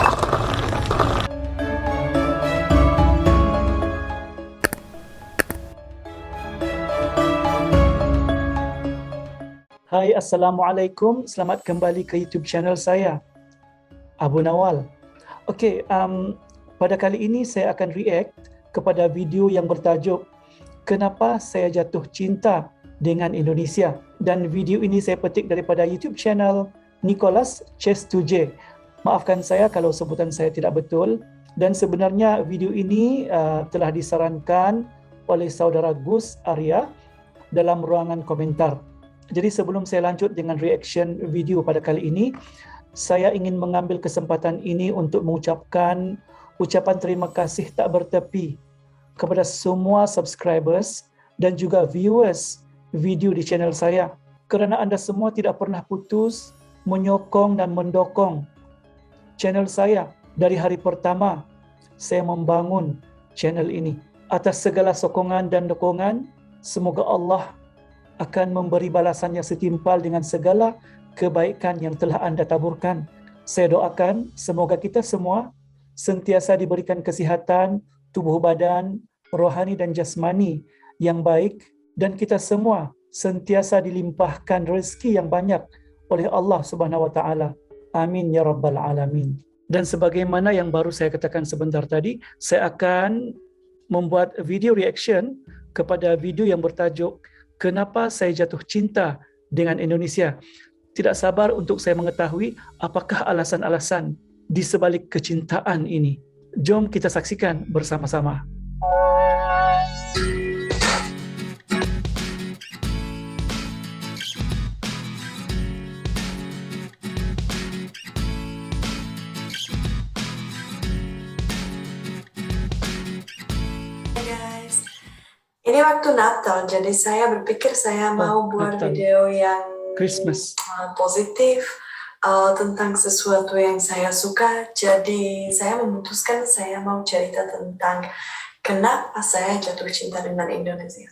Hai, Assalamualaikum. Selamat kembali ke YouTube channel saya, Abu Nawal. Okey, pada kali ini saya akan react kepada video yang bertajuk Kenapa Saya Jatuh Cinta dengan Indonesia. Dan video ini saya petik daripada YouTube channel Nicholas Chess2J. Maafkan saya kalau sebutan saya tidak betul. Dan sebenarnya video ini telah disarankan oleh saudara Gus Arya dalam ruangan komentar. Jadi sebelum saya lanjut dengan reaction video pada kali ini, saya ingin mengambil kesempatan ini untuk mengucapkan ucapan terima kasih tak bertepi kepada semua subscribers dan juga viewers video di channel saya, kerana anda semua tidak pernah putus menyokong dan mendukung channel saya dari hari pertama saya membangun channel ini. Atas segala sokongan dan dukungan, semoga Allah akan memberi balasannya setimpal dengan segala kebaikan yang telah anda taburkan. Saya doakan semoga kita semua sentiasa diberikan kesihatan, tubuh badan, rohani dan jasmani yang baik, dan kita semua sentiasa dilimpahkan rezeki yang banyak oleh Allah Subhanahu wa taala. Amin ya rabbal alamin. Dan sebagaimana yang baru saya katakan sebentar tadi, saya akan membuat video reaction kepada video yang bertajuk Kenapa Saya Jatuh Cinta dengan Indonesia. Tidak sabar untuk saya mengetahui apakah alasan-alasan di sebalik kecintaan ini. Jom kita saksikan bersama-sama. Ini waktu Natal, jadi saya berpikir saya mau buat Natal. video yang Christmas. Positif tentang sesuatu yang saya suka. Jadi saya memutuskan saya mau cerita tentang kenapa saya jatuh cinta dengan Indonesia.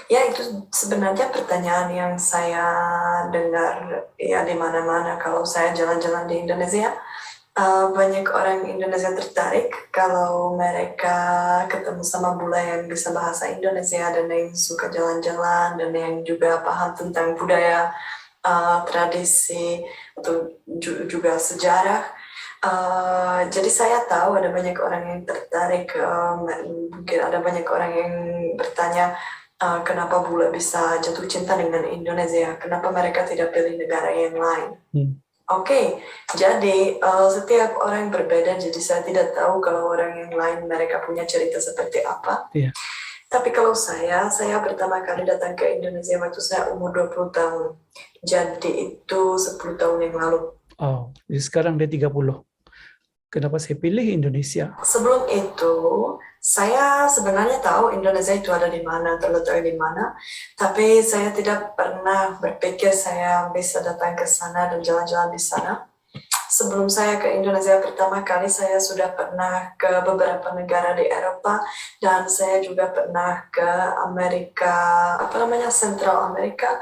Ya, itu sebenarnya pertanyaan yang saya dengar ya di mana-mana kalau saya jalan-jalan di Indonesia. Banyak orang Indonesia tertarik kalau mereka ketemu sama bule yang bisa bahasa Indonesia dan yang suka jalan-jalan dan yang juga paham tentang budaya, tradisi atau juga sejarah. Jadi saya tahu ada banyak orang yang tertarik, mungkin ada banyak orang yang bertanya kenapa bule bisa jatuh cinta dengan Indonesia, kenapa mereka tidak pilih negara yang lain. Oke, jadi setiap orang berbeda, jadi saya tidak tahu kalau orang yang lain mereka punya cerita seperti apa. Iya. Tapi kalau saya pertama kali datang ke Indonesia waktu saya umur 20 tahun. Jadi itu 10 tahun yang lalu. Oh, jadi sekarang dia 30. Kenapa saya pilih Indonesia? Sebelum itu, saya sebenarnya tahu Indonesia itu ada di mana, terletak di mana, tapi saya tidak pernah berpikir saya bisa datang ke sana dan jalan-jalan di sana. Sebelum saya ke Indonesia pertama kali, saya sudah pernah ke beberapa negara di Eropa, dan saya juga pernah ke Amerika, Central Amerika,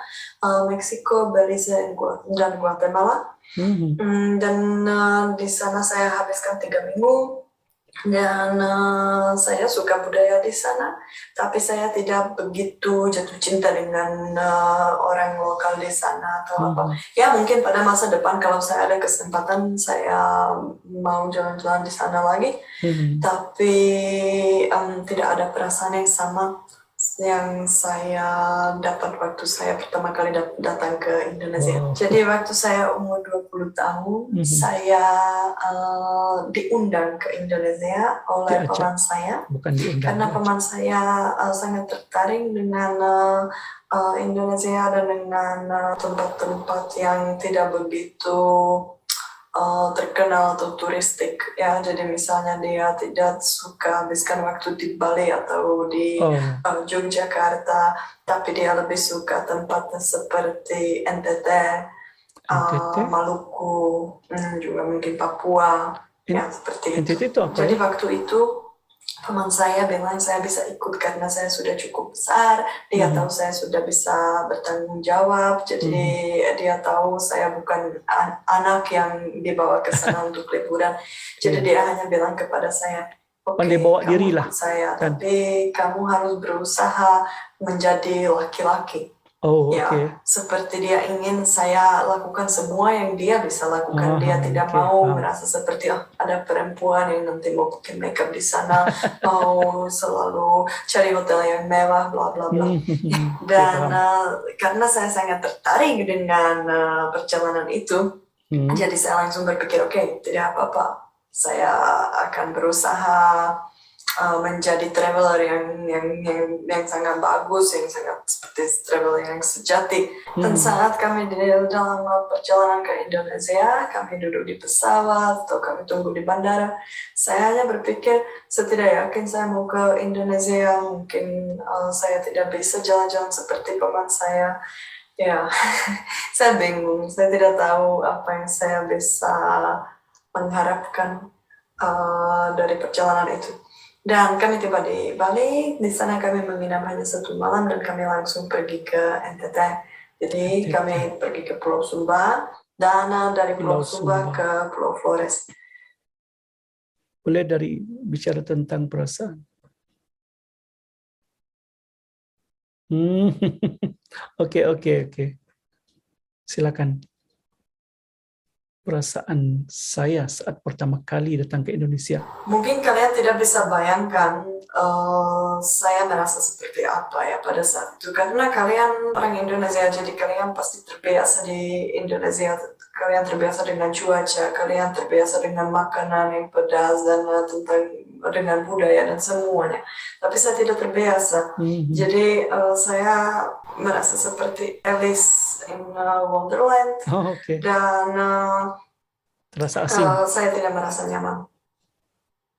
Meksiko, Belize, dan Guatemala. Dan di sana saya habiskan 3 minggu. Dan saya suka budaya di sana, tapi saya tidak begitu jatuh cinta dengan orang lokal di sana atau apa. Ya mungkin pada masa depan kalau saya ada kesempatan saya mau jalan-jalan di sana lagi, tapi tidak ada perasaan yang sama yang saya dapat waktu saya pertama kali datang ke Indonesia. Jadi waktu saya umur 20 tahun, saya diundang ke Indonesia oleh paman saya. Karena paman saya sangat tertarik dengan Indonesia dan dengan tempat-tempat yang tidak begitu terkenal atau turistik ya. Jadi misalnya dia tidak suka habiskan waktu di Bali atau di Yogyakarta, tapi dia lebih suka tempat seperti NTT, Maluku, juga mungkin Papua ya seperti itu. Jadi waktu itu teman saya bilang saya bisa ikut karena saya sudah cukup besar. Dia tahu saya sudah bisa bertanggung jawab. Jadi dia tahu saya bukan anak yang dibawa ke sana untuk liburan. Jadi dia hanya bilang kepada saya, oke, kamu ikut saya, tapi kamu harus berusaha menjadi laki-laki. Seperti dia ingin saya lakukan semua yang dia bisa lakukan. Dia tidak mau merasa seperti ada perempuan yang nanti mau pakai makeup di sana, mau selalu cari hotel yang mewah, bla bla bla. Dan karena saya sangat tertarik dengan perjalanan itu, jadi saya langsung berpikir, oke, tidak apa-apa, saya akan berusaha menjadi traveler yang sangat bagus, yang sangat seperti traveler yang sejati. Dan saat kami dalam perjalanan ke Indonesia, kami duduk di pesawat atau kami tunggu di bandara, saya hanya berpikir, saya tidak yakin saya mau ke Indonesia, mungkin saya tidak bisa jalan-jalan seperti teman saya. Ya, saya bingung, saya tidak tahu apa yang saya bisa mengharapkan dari perjalanan itu. Dan kami tiba di Bali, di sana kami menginap hanya 1 malam dan kami langsung pergi ke NTT. Jadi kami pergi ke Pulau Sumba dan dari Pulau Sumba ke Pulau Flores. Boleh bicara tentang perasaan. Oke. Silakan. Perasaan saya saat pertama kali datang ke Indonesia. Mungkin kalian tidak bisa bayangkan saya merasa seperti apa ya pada saat itu. Karena kalian orang Indonesia, jadi kalian pasti terbiasa di Indonesia. Kalian terbiasa dengan cuaca, kalian terbiasa dengan makanan yang pedas dan dengan budaya dan semuanya. Tapi saya tidak terbiasa. Jadi saya merasa seperti Alice in Wonderland. Dan terasa asing. Saya tidak merasa nyaman.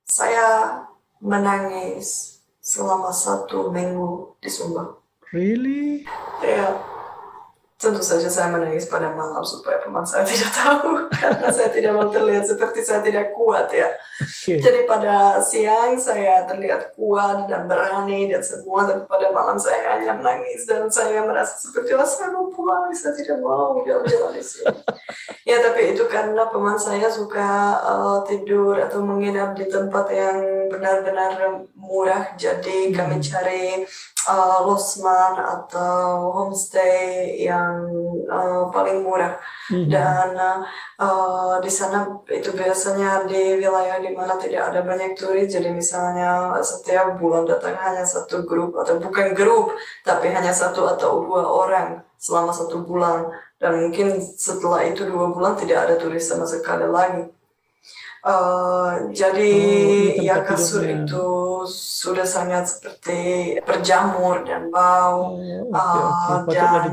Saya menangis selama 1 minggu di Sumba. Really? Ya, tentu saja saya menangis pada malam supaya teman saya tidak tahu. Karena saya tidak mau terlihat seperti saya tidak kuat ya. Jadi pada siang saya terlihat kuat dan berani dan semua, tapi pada malam saya hanya menangis dan saya merasa seperti saya mau pulang, saya tidak mau jalan-jalan di sini. Ya, tapi itu karena teman saya suka tidur atau menginap di tempat yang benar-benar murah. Jadi kami cari losman atau homestay yang paling murah. Dan di sana itu biasanya di wilayah di mana tidak ada banyak turis. Jadi misalnya setiap bulan datang hanya 1 grup, atau bukan grup, tapi hanya 1 atau 2 orang selama 1 bulan. Dan mungkin setelah itu 2 bulan tidak ada turis sama sekali lagi. Jadi ya kasur itu sudah sangat seperti berjamur dan bau. Dan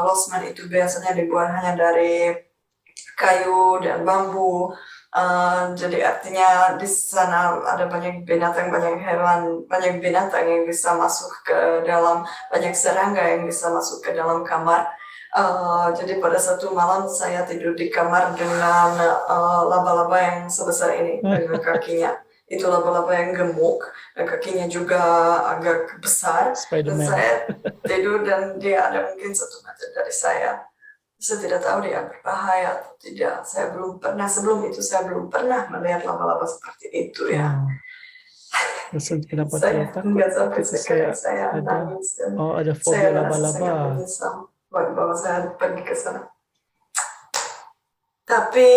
losmen itu biasanya dibuat hanya dari kayu dan bambu. Jadi artinya di sana ada banyak binatang, banyak hewan, banyak binatang yang bisa masuk ke dalam, banyak serangga yang bisa masuk ke dalam kamar. Jadi pada 1 malam saya tidur di kamar dengan laba-laba yang sebesar ini dengan kakinya. Itu laba-laba yang gemuk dan kakinya juga agak besar. Dan saya tidur dan dia ada mungkin 1 meter dari saya. Saya tidak tahu dia berbahaya atau tidak. Saya belum pernah, sebelum itu saya belum pernah melihat laba-laba seperti itu ya. Kenapa saya nggak sampai sekarang saya nangis dan ada fobia laba-laba. Saya menyesal bahwa saya pergi ke sana. Tapi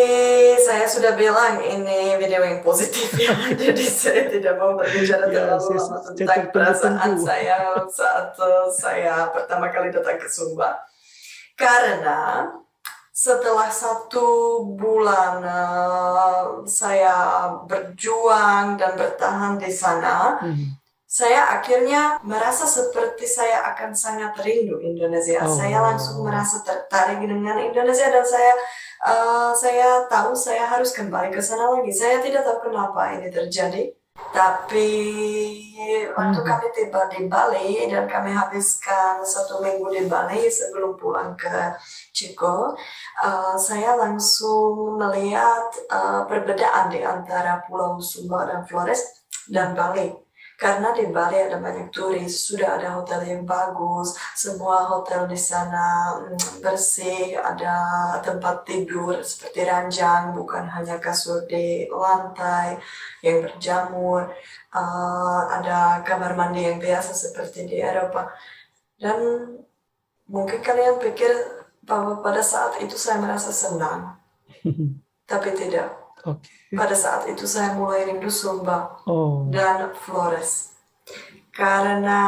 saya sudah bilang ini video yang positif ya, jadi saya tidak mau berbicara terlalu lama tentang perasaan saya saat saya pertama kali datang ke Sumba. Karena setelah 1 bulan saya berjuang dan bertahan di sana, saya akhirnya merasa seperti saya akan sangat rindu Indonesia. Saya langsung merasa tertarik dengan Indonesia dan saya tahu saya harus kembali ke sana lagi. Saya tidak tahu kenapa ini terjadi. Tapi waktu kami tiba di Bali dan kami habiskan 1 minggu di Bali sebelum pulang ke Chico, saya langsung melihat perbedaan di antara Pulau Sumba dan Flores. dan Bali. Karena di Bali ada banyak turis, sudah ada hotel yang bagus, semua hotel di sana bersih, ada tempat tidur seperti ranjang, bukan hanya kasur di lantai yang berjamur, ada kamar mandi yang biasa seperti di Eropa. Dan mungkin kalian pikir bahwa pada saat itu saya merasa senang, tapi tidak. Oke. Pada saat itu saya mulai rindu Sumba Oh. dan Flores. Karena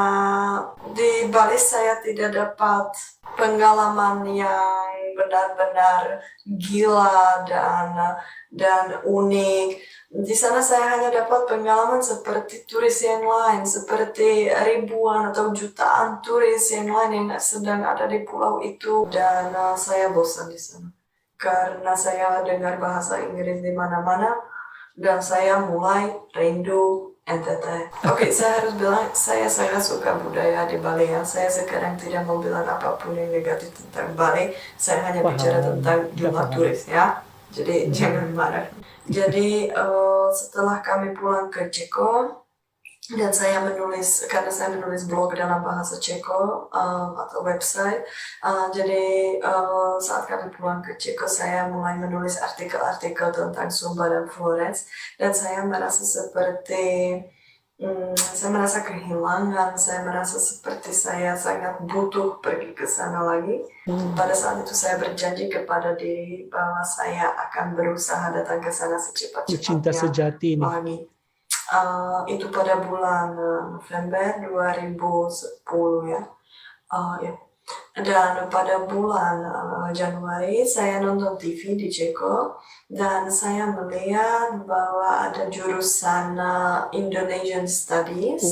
di Bali saya tidak dapat pengalaman yang benar-benar gila dan unik. Di sana saya hanya dapat pengalaman seperti turis yang lain, seperti ribuan atau jutaan turis yang lain yang sedang ada di pulau itu, dan saya bosan di sana. Karena saya dengar bahasa Inggris di mana-mana dan saya mulai rindu NTT. Oke, saya harus bilang saya sangat suka budaya di Bali ya. Saya sekarang tidak mau bilang apapun yang negatif tentang Bali. Saya hanya bicara tentang jumlah turis ya. Jadi jangan marah. Jadi setelah kami pulang ke Ceko, dan saya menulis, karena saya menulis blog dalam bahasa Ceko atau website, jadi saat kami pulang ke Ceko saya mulai menulis artikel-artikel tentang Sumba dan Flores, dan saya merasa seperti saya merasa kehilangan, saya merasa seperti saya sangat butuh pergi ke sana lagi. Pada saat itu saya berjanji kepada diri bahwa saya akan berusaha datang ke sana secepat-cepatnya Cinta sejati nih. lagi. Itu pada bulan November 2010 ya. Ya. Dan pada bulan Januari saya nonton TV di Ceko dan saya melihat bahwa ada jurusan Indonesian Studies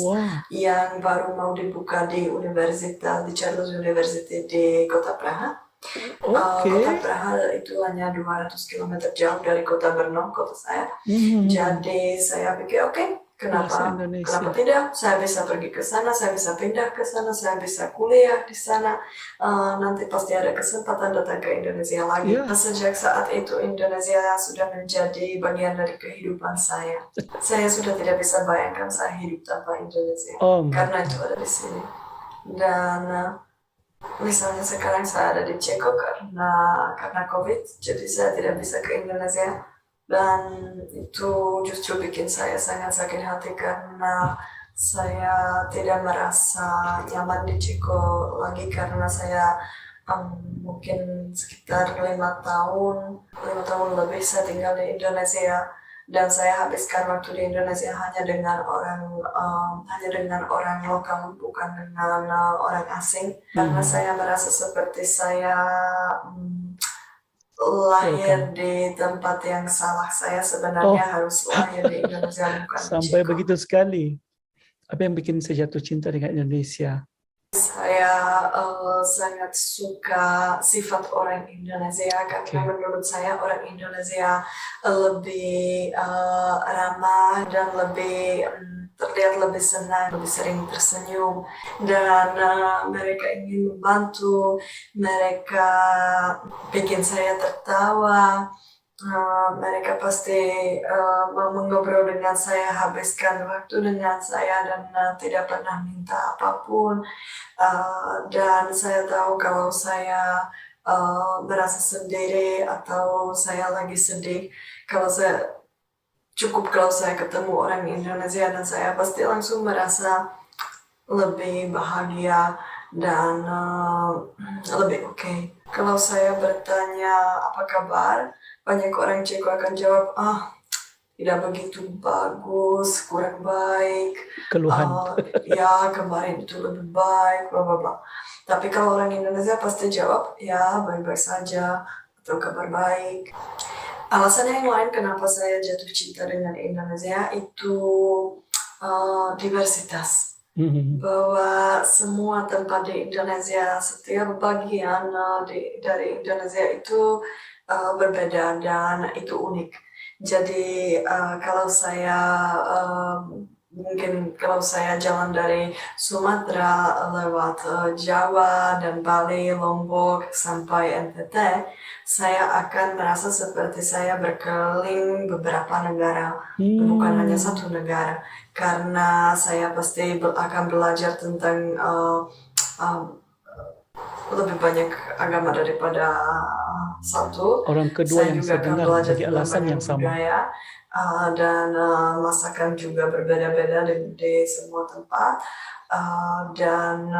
yang baru mau dibuka di Universitas di Charles University di Kota Praha. Kota Praha itu hanya 200 km jauh dari kota Brno, kota saya. Jadi saya pikir kenapa tidak? Saya bisa pergi ke sana, saya bisa pindah ke sana, saya bisa kuliah di sana. Nanti pasti ada kesempatan datang ke Indonesia lagi. Sejak saat itu Indonesia sudah menjadi bagian dari kehidupan saya. Saya sudah tidak bisa bayangkan saya hidup tanpa Indonesia karena itu ada di sini. Dan misalnya sekarang saya ada di Ceko karena COVID, jadi saya tidak bisa ke Indonesia. Dan itu justru bikin saya sangat sakit hati karena saya tidak merasa nyaman di Ceko lagi karena saya mungkin sekitar 5 tahun lebih saya tinggal di Indonesia. Dan saya habiskan waktu di Indonesia hanya dengan orang lokal, bukan dengan orang asing. Karena saya merasa seperti saya lahir di tempat yang salah. Saya sebenarnya harus lahir di Indonesia, bukan di Ceko. Sampai begitu sekali. Apa yang bikin saya jatuh cinta dengan Indonesia? Saya sangat suka sifat orang Indonesia karena menurut saya orang Indonesia lebih ramah dan lebih terlihat lebih senang, lebih sering tersenyum, dan mereka ingin membantu, mereka bikin saya tertawa. Mereka pasti mau mengobrol dengan saya, habiskan waktu dengan saya, dan tidak pernah minta apapun. Dan saya tahu kalau saya merasa sendiri atau saya lagi sedih, kalau saya ketemu orang Indonesia, dan saya pasti langsung merasa lebih bahagia dan lebih oke. Kalau saya bertanya apa kabar, banyak orang Ceko akan jawab, tidak begitu bagus, kurang baik. Keluhan. Ya, kemarin itu lebih baik, bla bla bla. Tapi kalau orang Indonesia pasti jawab, ya baik-baik saja, atau kabar baik. Alasan yang lain kenapa saya jatuh cinta dengan Indonesia itu diversitas. Bahwa semua tempat di Indonesia, setiap bagian dari Indonesia itu berbeda dan itu unik. Jadi kalau saya jalan dari Sumatera lewat Jawa dan Bali, Lombok sampai NTT, saya akan merasa seperti saya berkeliling beberapa negara, bukan hanya satu negara. karena saya pasti akan belajar tentang lebih banyak agama daripada satu. Orang kedua Saya yang juga saya akan dengar belajar bagi tentang alasan banyak yang sama. budaya dan masakan juga berbeda-beda di semua tempat. Dan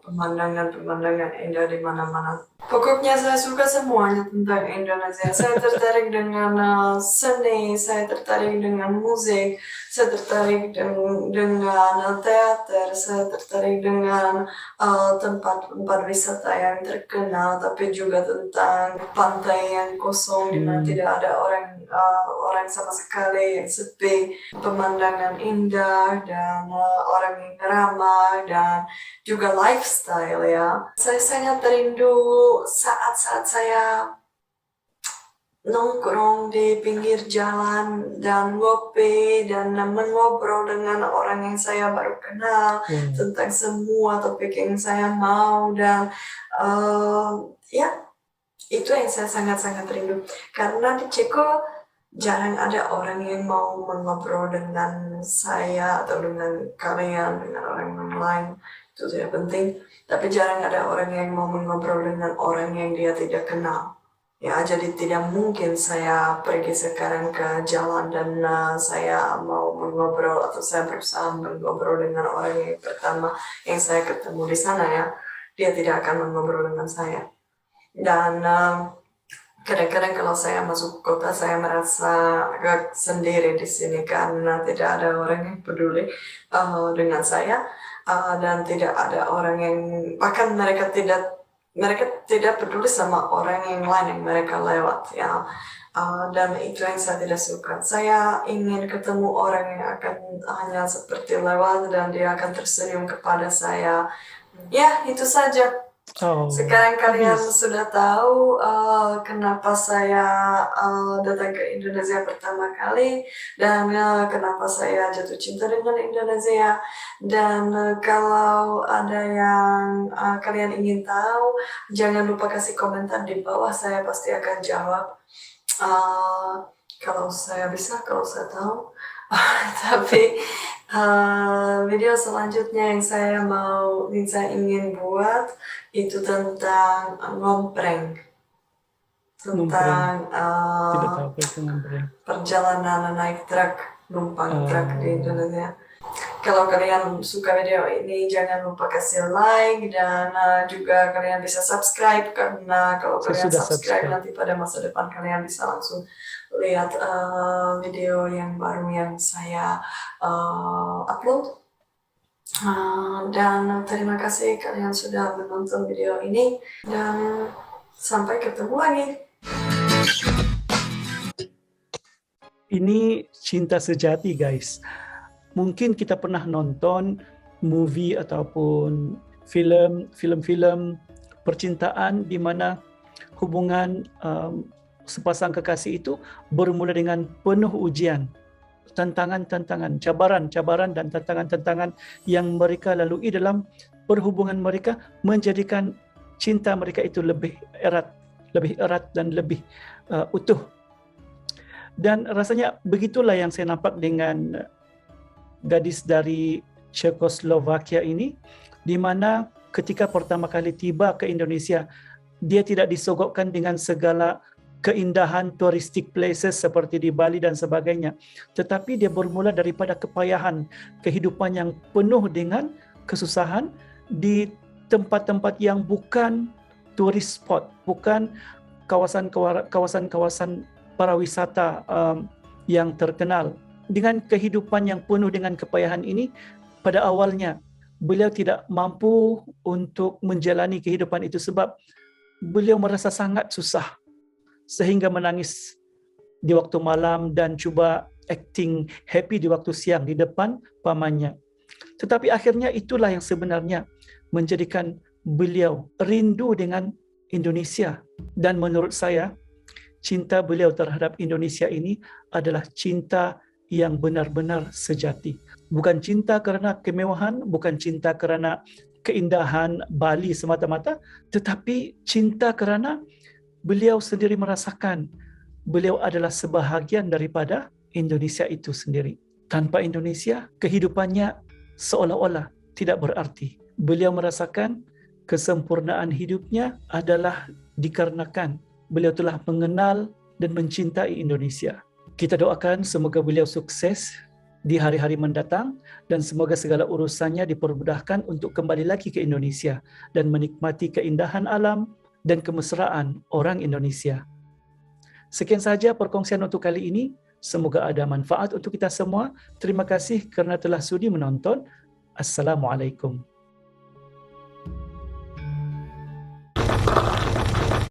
pemandangan-pemandangan indah di mana-mana. Pokoknya saya suka semuanya tentang Indonesia. Saya tertarik dengan seni, saya tertarik dengan musik, saya tertarik dengan teater, saya tertarik dengan tempat-tempat wisata yang terkenal, tapi juga tentang pantai yang kosong di mana tidak ada orang sama sekali, yang sepi, pemandangan indah dan orang yang ramah dan juga lifestyle ya. Saya sangat rindu saat-saat saya nongkrong di pinggir jalan dan ngopi dan mengobrol dengan orang yang saya baru kenal tentang semua topik yang saya mau dan ya itu yang saya sangat-sangat rindu karena di Ceko jarang ada orang yang mau mengobrol dengan saya atau dengan kalian, dengan orang yang lain. Itu tidak penting. Tapi jarang ada orang yang mau mengobrol dengan orang yang dia tidak kenal. Ya, jadi tidak mungkin saya pergi sekarang ke jalan dan saya mau mengobrol atau saya berusaha mengobrol dengan orang yang pertama yang saya ketemu di sana ya. Dia tidak akan mengobrol dengan saya. Dan kadang-kadang kalau saya masuk kota saya merasa agak sendiri di sini karena tidak ada orang yang peduli dengan saya dan tidak ada orang yang bahkan mereka tidak peduli sama orang yang lain yang mereka lewat ya. Dan itu yang saya tidak suka. Saya ingin ketemu orang yang akan hanya seperti lewat dan dia akan tersenyum kepada saya. Ya, itu saja. Sekarang kalian sudah tahu kenapa saya datang ke Indonesia pertama kali dan kenapa saya jatuh cinta dengan Indonesia. Dan kalau ada yang kalian ingin tahu, jangan lupa kasih komentar di bawah, saya pasti akan jawab. Kalau saya bisa, kalau saya tahu. Tapi video selanjutnya yang saya ingin buat itu tentang ngompreng, tentang tidak tahu apa itu ngompreng. Perjalanan naik truk, numpang truk di Indonesia. Kalau kalian suka video ini jangan lupa kasih like dan juga kalian bisa subscribe karena kalau kalian subscribe nanti pada masa depan kalian bisa langsung lihat video yang baru yang saya upload. Dan terima kasih kalian sudah menonton video ini dan sampai ketemu lagi. Ini cinta sejati guys. Mungkin kita pernah nonton movie ataupun film-film percintaan di mana hubungan sepasang kekasih itu bermula dengan penuh ujian, tantangan-tantangan, cabaran-cabaran dan tantangan-tantangan yang mereka lalui dalam perhubungan mereka menjadikan cinta mereka itu lebih erat dan lebih utuh. Dan rasanya begitulah yang saya nampak dengan gadis dari Czechoslovakia ini, di mana ketika pertama kali tiba ke Indonesia, dia tidak disogokkan dengan segala keindahan touristic places seperti di Bali dan sebagainya, tetapi dia bermula daripada kepayahan kehidupan yang penuh dengan kesusahan di tempat-tempat yang bukan tourist spot, bukan kawasan-kawasan para wisata yang terkenal. Dengan kehidupan yang penuh dengan kepayahan ini, pada awalnya beliau tidak mampu untuk menjalani kehidupan itu sebab beliau merasa sangat susah sehingga menangis di waktu malam dan cuba acting happy di waktu siang di depan pamannya. Tetapi akhirnya itulah yang sebenarnya menjadikan beliau rindu dengan Indonesia. Dan menurut saya, cinta beliau terhadap Indonesia ini adalah cinta yang benar-benar sejati. Bukan cinta kerana kemewahan, bukan cinta kerana keindahan Bali semata-mata, tetapi cinta kerana beliau sendiri merasakan beliau adalah sebahagian daripada Indonesia itu sendiri. Tanpa Indonesia, kehidupannya seolah-olah tidak berarti. Beliau merasakan kesempurnaan hidupnya adalah dikarenakan beliau telah mengenal dan mencintai Indonesia. Kita doakan semoga beliau sukses di hari-hari mendatang dan semoga segala urusannya dipermudahkan untuk kembali lagi ke Indonesia dan menikmati keindahan alam dan kemesraan orang Indonesia. Sekian saja perkongsian untuk kali ini. Semoga ada manfaat untuk kita semua. Terima kasih kerana telah sudi menonton. Assalamualaikum.